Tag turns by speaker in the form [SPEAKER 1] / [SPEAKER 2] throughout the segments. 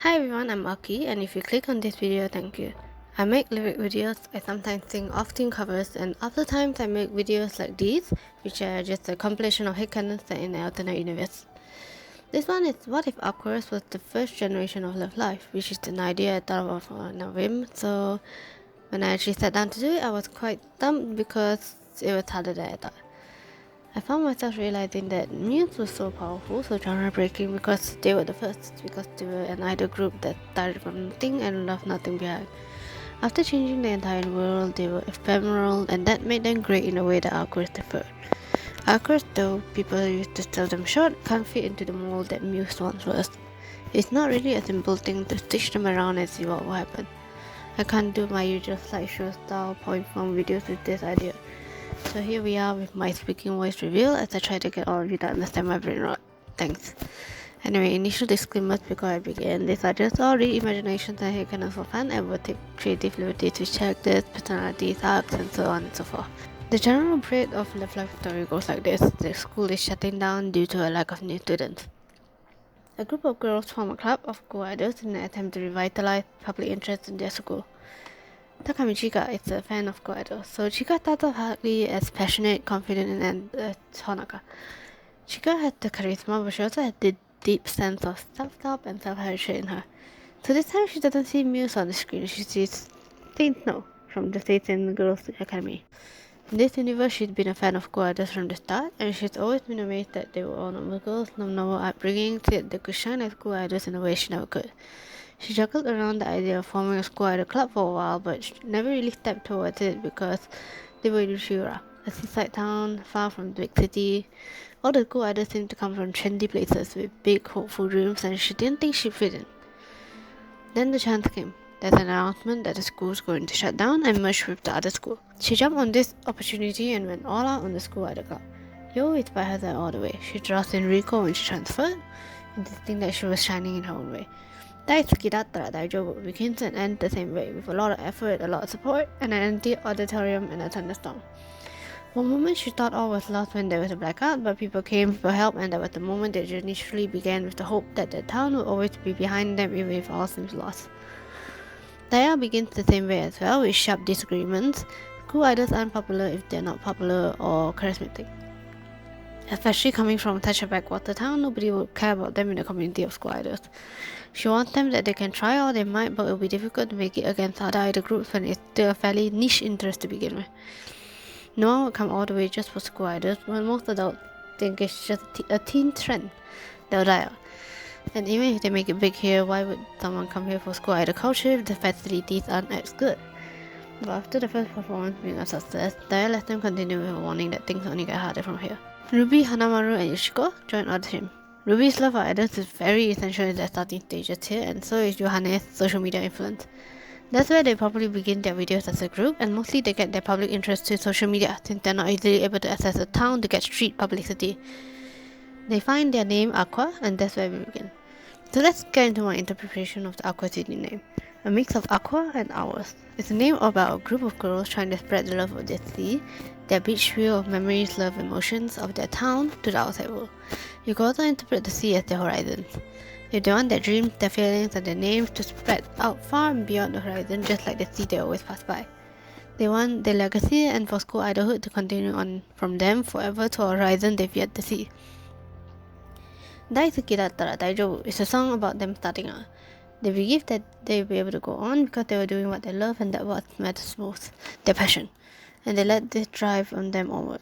[SPEAKER 1] Hi everyone, I'm Aki, and if you click on this video, thank you. I make lyric videos, I sometimes sing off-theme covers, and other times I make videos like these, which are just a compilation of headcanons set in an alternate universe. This one is what if Aqours was the first generation of Love Life, which is an idea I thought of on a whim, so when I actually sat down to do it, I was quite stumped because it was harder than I thought. I found myself realizing that memes were so powerful, so genre breaking because they were the first, because they were an idol group that started from nothing and left nothing behind. After changing the entire world, they were ephemeral, and that made them great in a way that Aqours differed. Aqours, though people used to sell them short, can't fit into the mold that Muse once was. It's not really a simple thing to stitch them around and see what will happen. I can't do my usual slideshow style point form videos with this idea. So here we are with my speaking voice reveal as I try to get all of you to understand my brain rot. Thanks. Anyway, initial disclaimers before I begin. These are just all re-imaginations and headcanons for fun and will take creative liberties with characters, personalities, arcs, and so on and so forth. The general bread of Love Life story goes like this. The school is shutting down due to a lack of new students. A group of girls form a club of co-idols in an attempt to revitalize public interest in their school. Takami Chika is a fan of co-idols, so Chika starts off hardly as passionate, confident, and Honaka. Chika had the charisma, but she also had the deep sense of self-doubt and self-hatred in her. So this time she doesn't see Muse on the screen, she sees Saint Snow from the Saints and Girls Academy. In this universe, she's been a fan of co-idols from the start, and she's always been amazed that they were all normal girls, no normal upbringing, yet they could shine as co-idols in a way she never could. She juggled around the idea of forming a school idol club for a while, but she never really stepped towards it because they were in Ushira, a seaside town far from the big city. All the cool idols seemed to come from trendy places with big, hopeful dreams, and she didn't think she'd fit in. Then the chance came. There's an announcement that the school's going to shut down and merge with the other school. She jumped on this opportunity and went all out on the school idol club. Yo inspired her all the way. She draws in Rico when she transferred, insisting that she was shining in her own way. Daisuki dattara daijoubu begins and ends the same way, with a lot of effort, a lot of support, and an empty auditorium and a thunderstorm. For a moment she thought all was lost when there was a blackout, but people came for help, and that was the moment their journey truly began, with the hope that the town would always be behind them even if all seems lost. Daya begins the same way as well, with sharp disagreements. Cool idols aren't popular if they're not popular or charismatic. Especially coming from such a backwater town, nobody would care about them in the community of school idols. She warns them that they can try all they might, but it will be difficult to make it against other idol groups when it's still a fairly niche interest to begin with. No one would come all the way just for school idols, but most adults think it's just a teen trend. They'll die out. And even if they make it big here, why would someone come here for school idol culture if the facilities aren't as good? But after the first performance being a success, Daya lets them continue with a warning that things only get harder from here. Ruby, Hanamaru, and Yoshiko join our team. Ruby's love for idols is very essential in their starting stages here, and so is Yohane's social media influence. That's where they probably begin their videos as a group, and mostly they get their public interest through social media, since they're not easily able to access a town to get street publicity. They find their name Aqua, and that's where we begin. So let's get into my interpretation of the Aqua City name. A mix of Aqua and Hours. It's a name about a group of girls trying to spread the love of their sea, their beach view of memories, love, emotions of their town to the outside world. You can also interpret the sea as their horizons. If they want their dreams, their feelings, and their names to spread out far and beyond the horizon, just like the sea they always pass by. They want their legacy and for school idolhood to continue on from them forever to a horizon they've yet to see. Daisuki dattara daijoubu is a song about them starting out. They believe that they'll be able to go on because they were doing what they love and that what matters most, their passion. And they let this drive on them onward.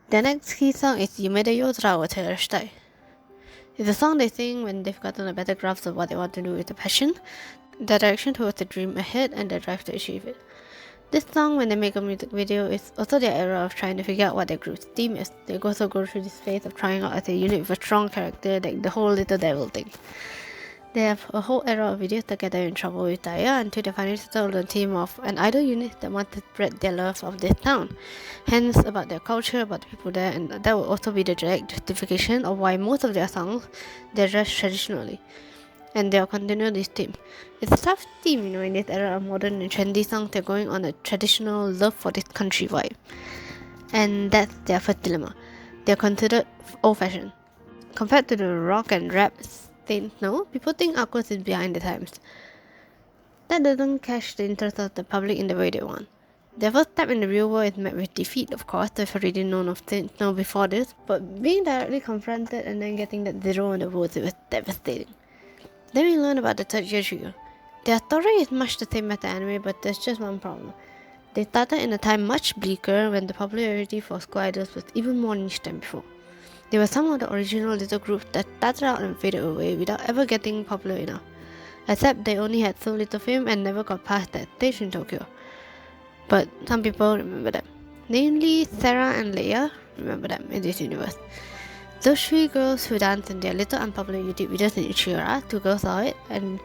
[SPEAKER 1] Their next key song is Yumede Yozra wo Terashitai. It's a song they sing when they've gotten a better grasp of what they want to do with the passion, their direction towards the dream ahead, and their drive to achieve it. This song, when they make a music video, is also their era of trying to figure out what their group's theme is. They also go through this phase of trying out as a unit with a strong character, like the whole Little Devil thing. They have a whole era of videos that get them in trouble with Daya until they finally settle on the theme of an idol unit that want to spread their love of this town. Hence, about their culture, about the people there, and that will also be the direct justification of why most of their songs, they're dressed traditionally. And they'll continue this theme. It's a tough theme, in this era of modern and trendy songs, they're going on a traditional love for this country vibe. And that's their first dilemma. They're considered old-fashioned. Compared to the rock and rap Saint Snow, people think Aqours is behind the times. That doesn't catch the interest of the public in the way they want. Their first step in the real world is met with defeat, of course. They've already known of Saint Snow before this, but being directly confronted and then getting that 0 on the votes, it was devastating. Then we learn about the third year trio. Their story is much the same as the anime, but there's just one problem. They started in a time much bleaker when the popularity for school idols was even more niche than before. They were some of the original little groups that started out and faded away without ever getting popular enough. Except they only had so little fame and never got past that stage in Tokyo. But some people remember them. Namely, Sarah and Leia remember them in this universe. Those 3 girls who danced in their little unpopular YouTube videos in Ichira, 2 girls saw it, and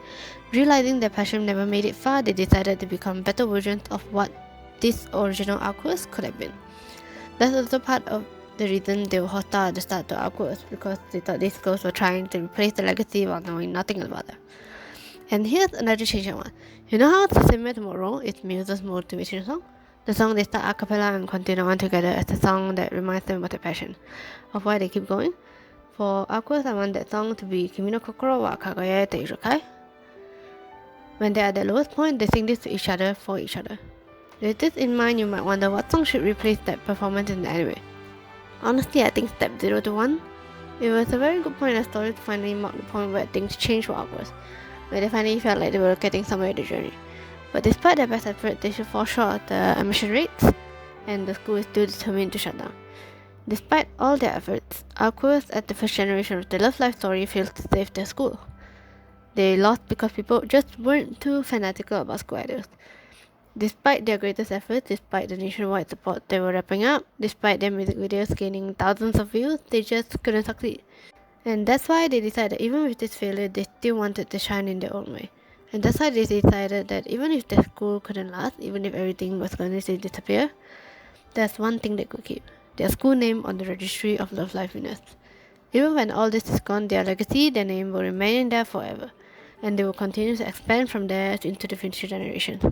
[SPEAKER 1] realizing their passion never made it far, they decided to become better versions of what this original Aqours could have been. That's also part of the reason they were hostile at the start to Aqours, because they thought these girls were trying to replace the legacy while knowing nothing about them. And here's another changing one. You know how Similar Tomorrow is Muse's motivation song? The song they start a cappella and continue on together as a song that reminds them of their passion, of why they keep going. For Aqours, I want that song to be Kimi no Kokoro wa Kagaya te Irukai. When they're at their lowest point, they sing this to each other for each other. With this in mind, you might wonder what song should replace that performance in the anime. Honestly, I think Step 0 to 1. It was a very good point in the story to finally mark the point where things changed for Aqours, where they finally felt like they were getting somewhere in the journey. But despite their best effort, they should fall short of the admission rates, and the school is still determined to shut down. Despite all their efforts, Aqours at the first generation of the Love Life story failed to save their school. They lost because people just weren't too fanatical about school idols. Despite their greatest efforts, despite the nationwide support they were wrapping up, despite their music videos gaining thousands of views, they just couldn't succeed. And that's why they decided even with this failure, they still wanted to shine in their own way. And that's why they decided that even if their school couldn't last, even if everything was going to disappear, there's one thing they could keep: their school name on the registry of Love Life winners. Even when all this is gone, their legacy, their name will remain there forever, and they will continue to expand from there into the future generations.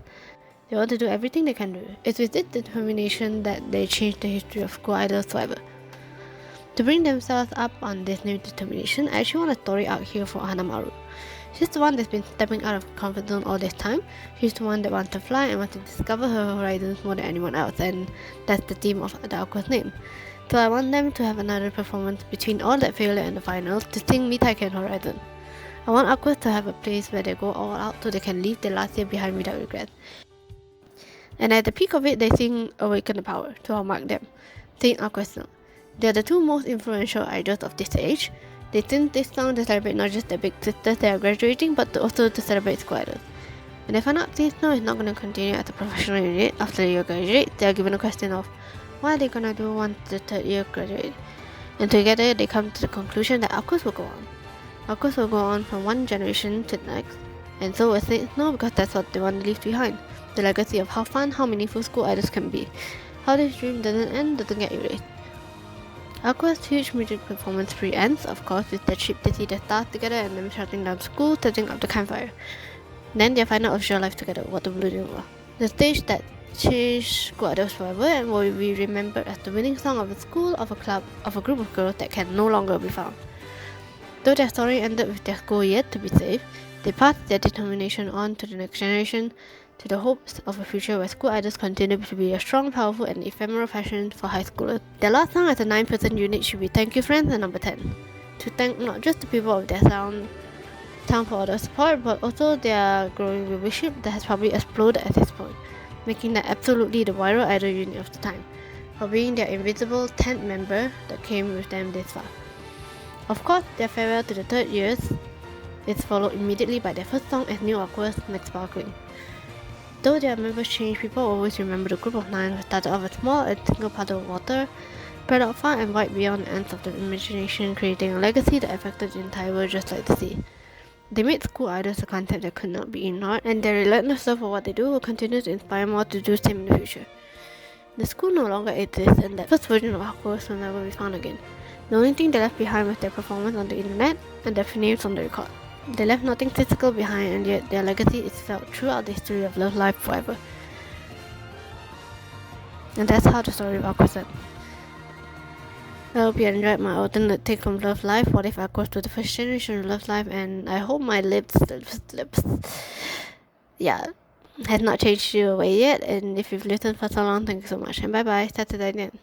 [SPEAKER 1] They want to do everything they can do. It's with this determination that they change the history of school idols forever. To bring themselves up on this new determination, I actually want a story arc here for Hanamaru. She's the one that's been stepping out of her comfort zone all this time. She's the one that wants to fly and wants to discover her horizons more than anyone else, and that's the theme of the Aqours name. So I want them to have another performance between all that failure and the finals to sing Mitaiken Horizon. I want Aqours to have a place where they go all out so they can leave their last year behind without regret. And at the peak of it, they sing Awaken the Power to mark them, Saint Aqours Snow. They are the 2 most influential idols of this age. They sing this song to celebrate not just their big sisters that are graduating, but also to celebrate school idols. When they find out Saint Snow is not going to continue as a professional unit after the year graduates, they are given a question of what are they going to do once the 3rd year graduates. And together they come to the conclusion that Aqours will go on. Aqours will go on from one generation to the next, and so will Saint Snow, because that's what they want to leave behind. The legacy of how fun, how meaningful school idols can be. How this dream doesn't end, doesn't get erased. Aqours' huge music performance ends, of course, with their trip to see their stars together and them shutting down school, setting up the campfire. Then their final official life together, Water Blue Nova. The stage that changed school idols forever and will be remembered as the winning song of a school, of a club, of a group of girls that can no longer be found. Though their story ended with their school yet to be saved, they passed their determination on to the next generation, to the hopes of a future where school idols continue to be a strong, powerful, and ephemeral passion for high schoolers. Their last song as a 9-person unit should be Thank You Friends and number 10. To thank not just the people of their town for all their support, but also their growing viewership that has probably exploded at this point, making them absolutely the viral idol unit of the time, for being their invisible 10th member that came with them this far. Of course, their farewell to the 3rd years is followed immediately by their first song as New Aqours, Make Sparkling. Though their members change, people always remember the group of 9 who started off as small and single puddle of water, spread out far and wide beyond the ends of the imagination, creating a legacy that affected the entire world just like the sea. They made school idols a concept that could not be ignored, and their relentless love for what they do will continue to inspire more to do the same in the future. The school no longer exists, and that first version of Aqours will never be found again. The only thing they left behind was their performance on the internet and their names on the record. They left nothing physical behind, and yet their legacy is felt throughout the history of Love Life forever. And that's how the story of Aqours ends. I hope you enjoyed my alternate take on Love Life. What if Aqours to the first generation of Love Life? And I hope my lips, yeah, has not changed you away yet. And if you've listened for so long, thank you so much. And bye bye. Saturday again.